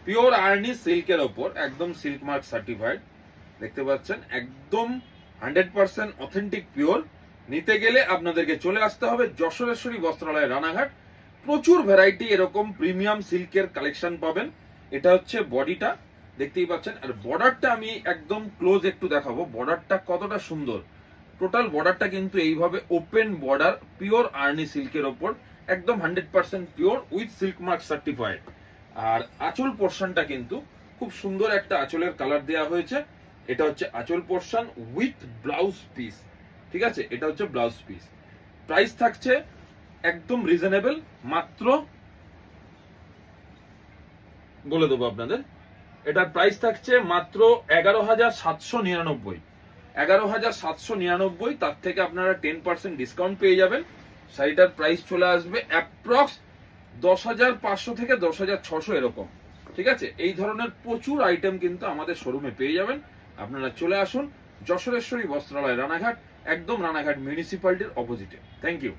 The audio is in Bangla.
পিওর আর্নি সিল্কের ওপর, একদম সিল্ক মার্ক সার্টিফাইড, দেখতে পাচ্ছেন একদম 100% অথেন্টিক পিওর। নিতে গেলে আপনাদেরকে চলে আসতে হবে যশোরেশ্বরী বস্ত্রালয় রানাঘাট। প্রচুর ভ্যারাইটি এরকম প্রিমিয়াম সিল্কের কালেকশন পাবেন। এটা হচ্ছে বডিটা, দেখতেই পাচ্ছেন। আর বর্ডারটা আমি একদম ক্লোজ একটু দেখাবো, বর্ডারটা কতটা সুন্দর। টোটাল বর্ডারটা কিন্তু এইভাবে ওপেন বর্ডার, পিওর আর্নি সিল্কের ওপর, একদম 100% pure with silk mark certified. আর আঁচল পোর্শনটা কিন্তু খুব সুন্দর একটা আঁচলের কালার দেওয়া হয়েছে। এটা হচ্ছে আঁচল পোর্শন উইথ ব্লাউজ পিস, ঠিক আছে, এটা হচ্ছে ব্লাউজ পিস। প্রাইস থাকছে একদম রিজনেবল, মাত্র বলে দেবো আপনাদের, এটার প্রাইস থাকছে মাত্র 11,799। 11,799, তার থেকে আপনারা 10% ডিসকাউন্ট পেয়ে যাবেন। শাড়িটার প্রাইস চলে আসবে অ্যাপ্রক্স 10,500 থেকে 10,600 এরকম, ঠিক আছে। এই ধরনের প্রচুর আইটেম কিন্তু আমাদের শোরুমে পেয়ে যাবেন। আপনারা চলে আসুন যশোরেশ্বরী বস্ত্রালয় রানাঘাট, একদম রানাঘাট মিউনিসিপ্যালিটির অপোজিটে। Thank you.